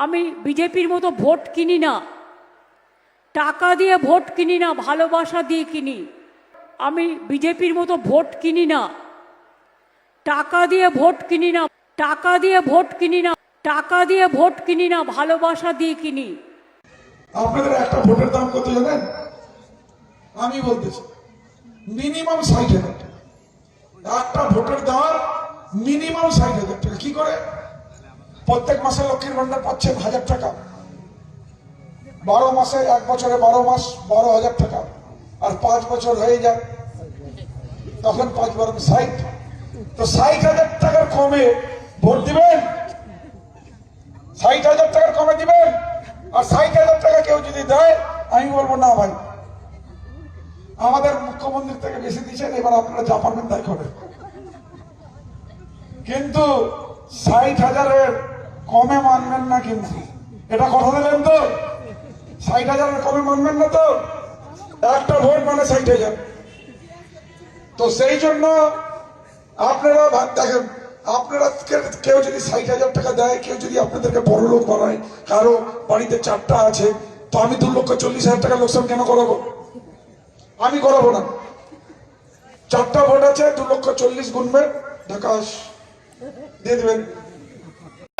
আমি বিজেপির মতো ভোট কিনি না, টাকা দিয়ে ভোট কিনি না, ভালোবাসা দিয়ে কিনি। আমি বিজেপির মতো ভোট কিনি না, টাকা দিয়ে ভোট কিনি না, টাকা দিয়ে ভোট কিনি না, টাকা দিয়ে ভোট কিনি না, ভালোবাসা দিয়ে কিনি। আপনাদের একটা ভোটের দাম কত জানেন? আমি বলতেছি মিনিমাম 60,000 টাকা। একটা ভোটের দাম মিনিমাম 60,000 টাকা। কি করে? প্রত্যেক মাসে লক্ষ্মীর ভান্ডার পাচ্ছেন 1,000 টাকা, 12 মাসে, এক বছরে 12 মাস 12,000 টাকা, আর 5 বছর হয়ে যায় তখন 5 × 60। তো 60,000 টাকার কমে ভোট দিবেন? 60,000 টাকার কমে দিবেন? আর 60,000 টাকা কেউ যদি দেয়, আমি বলবো না ভাই, আমাদের মুখ্যমন্ত্রী থেকে বেশি দিচ্ছেন, এবার আপনারা যা পারবেন তাই করেন। কিন্তু 60,000-এর কমে মানবেন না, কিন্তু এটা কথা দিলেন তো? 60,000-এর কমে মানবেন না তো? একটা ভোট মানে 60,000। তো সেই জন্য আপনারা দেখেন, আপনারা কেউ যদি 60,000 টাকা দেয়, কেউ যদি আপনাদেরকে বড় লোক বানায়, কারো বাড়িতে 4টা আছে, তো আমি 2,40,000 টাকা লোকসান কেন করাবো? আমি করাবো না। 4টা ভোট আছে, 2,40,000 গুনবেন, ঢাকাশ দিয়ে দেবেন।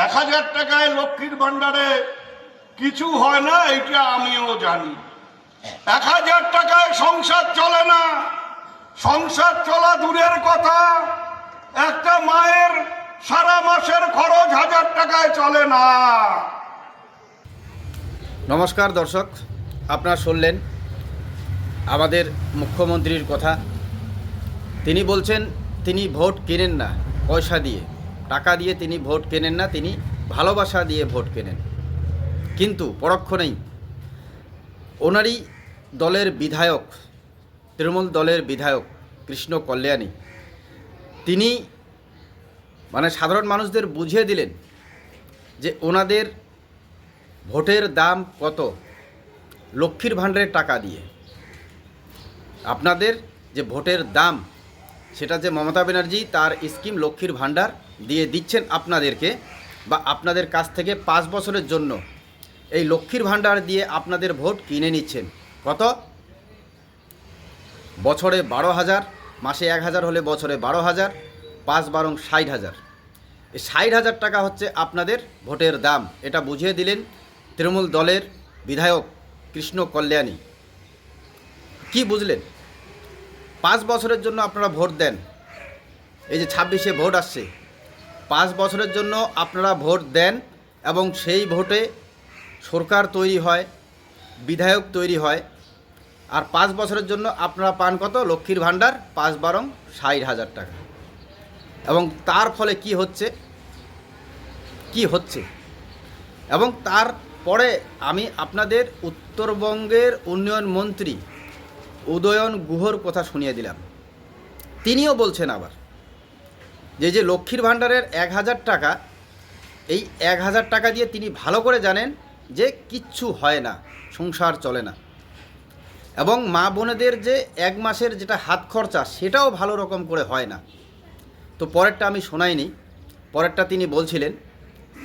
1,000 টাকায় লক্ষ্মীর ভান্ডারে কিছু হয় না, এটা আমিও জানি। 1,000 টাকায় সংসার চলে না। সংসার চলা দূরের কথা, একটা মায়ের সারা মাসের খরচ 1,000 টাকায় চলে না। নমস্কার দর্শক, আপনারা শুনলেন আমাদের মুখ্যমন্ত্রীর কথা। তিনি বলছেন তিনি ভোট কেনেন না পয়সা দিয়ে, টাকা দিয়ে তিনি ভোট কেনেন না, তিনি ভালোবাসা দিয়ে ভোট কেনেন। কিন্তু পরক্ষণেই ওনারই দলের বিধায়ক, তৃণমূল দলের বিধায়ক কৃষ্ণ কল্যাণী, তিনি সাধারণ মানুষদের বুঝিয়ে দিলেন যে ওনাদের ভোটের দাম কত লক্ষ্মীর ভাণ্ডারের টাকা দিয়ে। আপনাদের যে ভোটের দাম, সেটা যে মমতা ব্যানার্জি তার স্কিম লক্ষ্মীর ভাণ্ডার দিয়ে দিচ্ছেন আপনাদেরকে, বা আপনাদের কাছ থেকে 5 বছরের জন্য এই লক্ষ্মীর ভাণ্ডার দিয়ে আপনাদের ভোট কিনে নিচ্ছেন। কত? বছরে 12,000, মাসে 1,000 হলে বছরে 12,000, 5 × 12 60,000। এই 60,000 টাকা হচ্ছে আপনাদের ভোটের দাম। এটা বুঝিয়ে দিলেন তৃণমূল দলের বিধায়ক কৃষ্ণ কল্যাণী। কি বুঝলেন? 5 বছরের জন্য আপনারা ভোট দেন। এই যে 26-এ ভোট আসছে, 5 বছরের জন্য আপনারা ভোট দেন, এবং সেই ভোটে সরকার তৈরি হয়, বিধায়ক তৈরি হয়, আর 5 বছরের জন্য আপনারা পান কত? লক্ষ্মীর ভাণ্ডার 5 × 12 60,000 টাকা। এবং তার ফলে কি হচ্ছে, এবং তারপরে আমি আপনাদের উত্তরবঙ্গের উন্নয়ন মন্ত্রী উদয়ন গুহর কথা শুনিয়ে দিলাম। তিনিও বলছেন আবার যে লক্ষ্মীর ভাণ্ডারের 1,000 টাকা, এই 1,000 টাকা দিয়ে তিনি ভালো করে জানেন যে কিচ্ছু হয় না, সংসার চলে না, এবং মা বোনেদের যে 1 মাসের যেটা হাত খরচা, সেটাও ভালো রকম করে হয় না। তো পরেরটা আমি শোনাইনি। পরেরটা তিনি বলছিলেন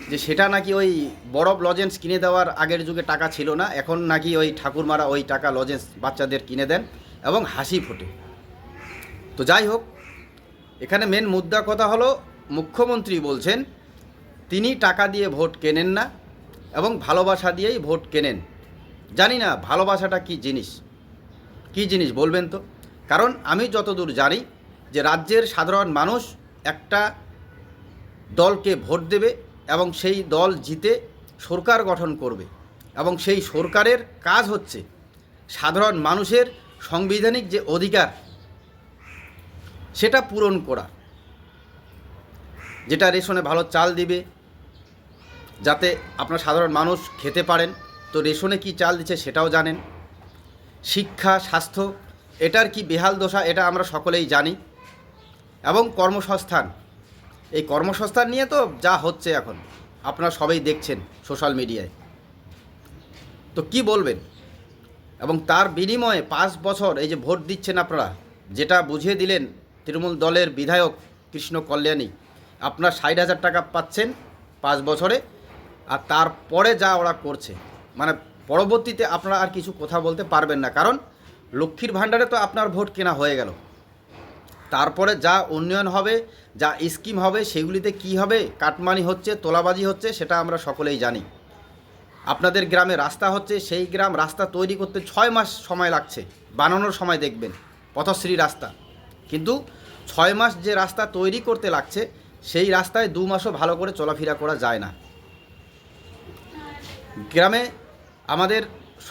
যে সেটা নাকি ওই বরফ লজেন্স কিনে দেওয়ার আগের যুগে টাকা ছিল না, এখন নাকি ওই ঠাকুরমারা ওই টাকা লজেন্স বাচ্চাদের কিনে দেন এবং হাসি ফোটে। তো যাই হোক, এখানে মেন মুদ্রা কথা হলো, মুখ্যমন্ত্রী বলছেন তিনি টাকা দিয়ে ভোট কেনেন না এবং ভালোবাসা দিয়েই ভোট কেনেন। জানি না ভালোবাসাটা কী জিনিস বলবেন তো? কারণ আমি যতদূর জানি যে রাজ্যের সাধারণ মানুষ একটা দলকে ভোট দেবে এবং সেই দল জিতে সরকার গঠন করবে, এবং সেই সরকারের কাজ হচ্ছে সাধারণ মানুষের সাংবিধানিক যে অধিকার, সেটা পূরণ করা। যেটা রেশনে ভালো চাল দিবে, যাতে আপনার সাধারণ মানুষ খেতে পারেন। তো রেশনে কি চাল দিচ্ছে সেটাও জানেন। শিক্ষা, স্বাস্থ্য, এটার কি বেহাল দশা, এটা আমরা সকলেই জানি। এবং কর্মসংস্থান, এই কর্মসংস্থান নিয়ে তো যা হচ্ছে এখন আপনারা সবাই দেখছেন সোশ্যাল মিডিয়ায়। তো কি বলবেন? এবং তার বিনিময়ে 5 বছর এই যে ভোট দিচ্ছেন আপনারা, যেটা বুঝিয়ে দিলেন তৃণমূল দলের বিধায়ক কৃষ্ণ কল্যাণী, আপনার 60,000 টাকা পাচ্ছেন 5 বছরে, আর তারপরে যা ওরা করছে, মানে পরবর্তীতে আপনারা আর কিছু কথা বলতে পারবেন না, কারণ লক্ষ্মীর ভাণ্ডারে তো আপনার ভোট কেনা হয়ে গেল। তারপরে যা উন্নয়ন হবে, যা স্কিম হবে, সেগুলিতে কি হবে, কাটমানি হচ্ছে, তোলাবাজি হচ্ছে, সেটা আমরা সকলেই জানি। আপনাদের গ্রামে রাস্তা হচ্ছে, সেই গ্রাম রাস্তা তৈরি করতে 6 মাস সময় লাগছে, বানানোর সময় দেখবেন পথশ্রী রাস্তা, কিন্তু 6 মাস যে রাস্তা তৈরি করতে লাগছে সেই রাস্তায় 2 মাসও ভালো করে চলাফেরা করা যায় না। গ্রামে আমাদের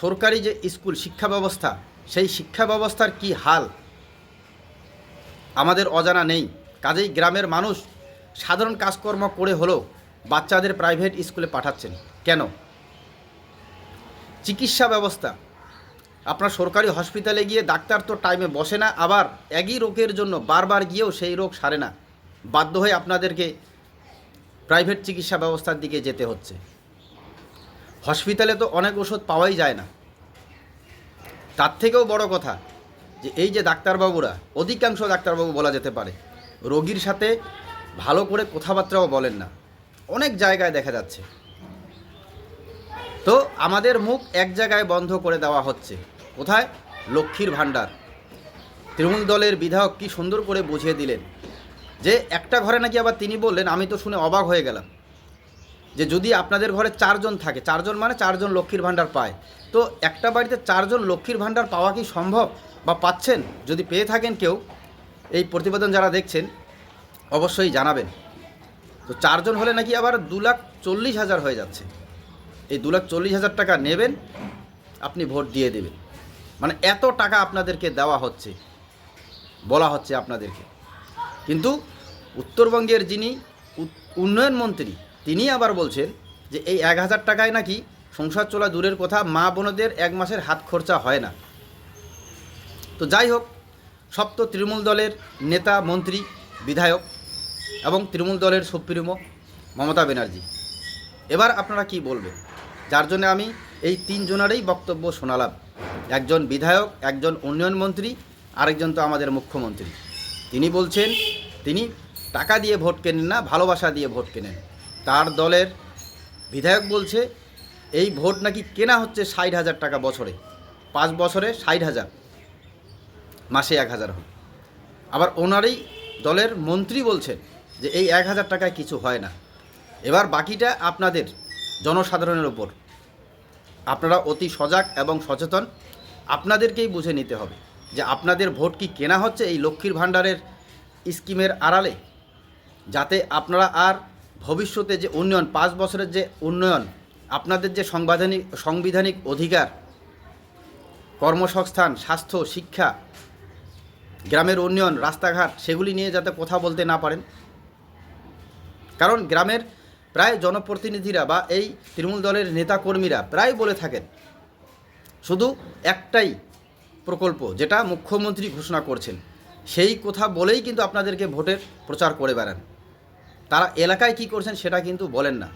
সরকারি যে স্কুল শিক্ষা ব্যবস্থা, সেই শিক্ষা ব্যবস্থার কি হাল আমাদের অজানা নেই। কাজেই গ্রামের মানুষ সাধারণ কাজকর্ম করে হলেও বাচ্চাদের প্রাইভেট স্কুলে পাঠাচ্ছেন কেন? চিকিৎসা ব্যবস্থা, আপনার সরকারি হসপিটালে গিয়ে ডাক্তার তো টাইমে বসে না, আবার একই রোগের জন্য বারবার গিয়েও সেই রোগ সারে না, বাধ্য হয়ে আপনাদেরকে প্রাইভেট চিকিৎসা ব্যবস্থার দিকে যেতে হচ্ছে। হসপিটালে তো অনেক ওষুধ পাওয়াই যায় না। তার থেকেও বড় কথা যে এই যে ডাক্তারবাবুরা, অধিকাংশ ডাক্তারবাবু বলা যেতে পারে, রোগীর সাথে ভালো করে কথাবার্তাও বলেন না, অনেক জায়গায় দেখা যাচ্ছে। তো আমাদের মুখ এক জায়গায় বন্ধ করে দেওয়া হচ্ছে, কোথায়? লক্ষ্মীর ভাণ্ডার। তৃণমূল দলের বিধায়ক কি সুন্দর করে বুঝিয়ে দিলেন যে একটা ঘরে নাকি, আবার তিনি বললেন, আমি তো শুনে অবাক হয়ে গেলাম, যে যদি আপনাদের ঘরে 4 জন থাকে, 4 জন মানে 4 জন লক্ষ্মীর ভাণ্ডার পায়, তো একটা বাড়িতে 4 জন লক্ষ্মীর ভাণ্ডার পাওয়া কি সম্ভব, বা পাচ্ছেন? যদি পেয়ে থাকেন কেউ, এই প্রতিবেদন যারা দেখছেন অবশ্যই জানাবেন। তো 4 জন হলে নাকি আবার 2,40,000 হয়ে যাচ্ছে। এই 2,40,000 টাকা নেবেন, আপনি ভোট দিয়ে দেবেন, মানে এত টাকা আপনাদেরকে দেওয়া হচ্ছে, বলা হচ্ছে আপনাদেরকে। কিন্তু উত্তরবঙ্গের যিনি উন্নয়ন মন্ত্রী, তিনি আবার বলছেন যে এই 1,000 টাকায় নাকি সংসার চলা দূরের কথা, মা বোনদের 1 মাসের হাত খরচা হয় না। তো যাই হোক, সব তো তৃণমূল দলের নেতা, মন্ত্রী, বিধায়ক এবং তৃণমূল দলের সুপ্রিমো মমতা ব্যানার্জি। এবার আপনারা কি বলবেন? যার জন্য আমি এই 3 জনেরই বক্তব্য শোনালাম, একজন বিধায়ক, একজন উন্নয়ন মন্ত্রী, আরেকজন তো আমাদের মুখ্যমন্ত্রী। তিনি বলছেন তিনি টাকা দিয়ে ভোট কেনেন না, ভালোবাসা দিয়ে ভোট কেনেন। তার দলের বিধায়ক বলছে এই ভোট নাকি কেনা হচ্ছে 60,000 টাকা বছরে, 5 বছরে 60,000, মাসে 1,000 হয়। আবার ওনারই দলের মন্ত্রী বলছেন যে এই 1,000 টাকায় কিছু হয় না। এবার বাকিটা আপনাদের জনসাধারণের ওপর, আপনারা অতি সজাগ এবং সচেতন, আপনাদেরকেই বুঝে নিতে হবে যে আপনাদের ভোট কি কেনা হচ্ছে এই লক্ষ্মীর ভাণ্ডারের স্কিমের আড়ালে, যাতে আপনারা আর ভবিষ্যতে যে উন্নয়ন, 5 বছরের যে উন্নয়ন, আপনাদের যে সাংবিধানিক অধিকার, কর্মসংস্থান, স্বাস্থ্য, শিক্ষা, গ্রামের উন্নয়ন, রাস্তাঘাট, সেগুলি নিয়ে যাতে কথা বলতে না পারেন। কারণ গ্রামের প্রায় জনপ্রতিনিধিরা বা এই তৃণমূল দলের নেতাকর্মীরা প্রায় বলে থাকেন শুধু একটাই প্রকল্প, যেটা মুখ্যমন্ত্রী ঘোষণা করছেন, সেই কথা বলেই কিন্তু আপনাদেরকে ভোটের প্রচার করে বেড়ান। তারা এলাকায় কি করছেন সেটা কিন্তু বলেন না,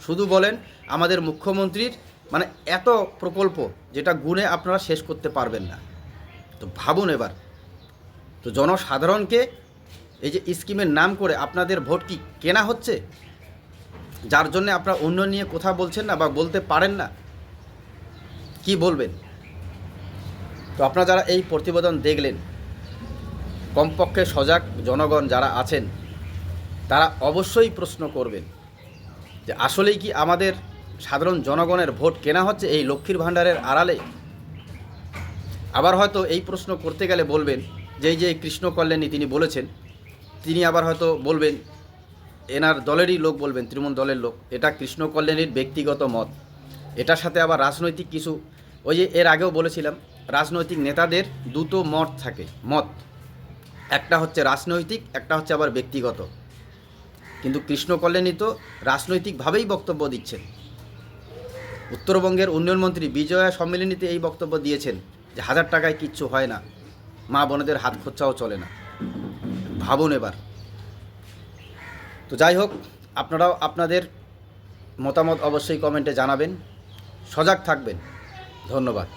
শুধু বলেন আমাদের মুখ্যমন্ত্রীর মানে এত প্রকল্প, যেটা গুণে আপনারা শেষ করতে পারবেন না। তো ভাবুন এবার, তো জনসাধারণকে এই যে স্কিমের নাম করে আপনাদের ভোট কি কেনা হচ্ছে, যার জন্য আপনারা উন্নয়ন নিয়ে কথা বলছেন না বা বলতে পারেন না? কি বলবেন? তো আপনারা যারা এই প্রতিবেদন দেখলেন, কমপক্ষে সজাগ জনগণ যারা আছেন তারা অবশ্যই প্রশ্ন করবেন যে আসলেই কি আমাদের সাধারণ জনগণের ভোট কেনা হচ্ছে এই লক্ষ্মীর ভাণ্ডারের আড়ালে? আবার হয়তো এই প্রশ্ন করতে গেলে বলবেন যে এই যে কৃষ্ণ কল্যাণী তিনি বলেছেন, তিনি আবার হয়তো বলবেন, এনার দলেরই লোক বলবেন, তৃণমূল দলের লোক, এটা কৃষ্ণ কল্যাণীর ব্যক্তিগত মত, এটার সাথে আবার রাজনৈতিক কিছু, ওই যে এর আগেও বলেছিলাম, রাজনৈতিক নেতাদের দুটো মত থাকে, মত একটা হচ্ছে রাজনৈতিক, একটা হচ্ছে আবার ব্যক্তিগত। কিন্তু কৃষ্ণ কল্যাণী তো রাজনৈতিকভাবেই বক্তব্য দিচ্ছেন। উত্তরবঙ্গের উন্নয়ন মন্ত্রী বিজয়া সম্মেলনীতে এই বক্তব্য দিয়েছেন যে 1,000 টাকায় কিচ্ছু হয় না, মা বোনেদের হাত খরচাও চলে না। ভাবুন এবার। তো যাই হোক, আপনারাও আপনাদের মতামত অবশ্যই কমেন্টে জানাবেন, সজাগ থাকবেন। ধন্যবাদ।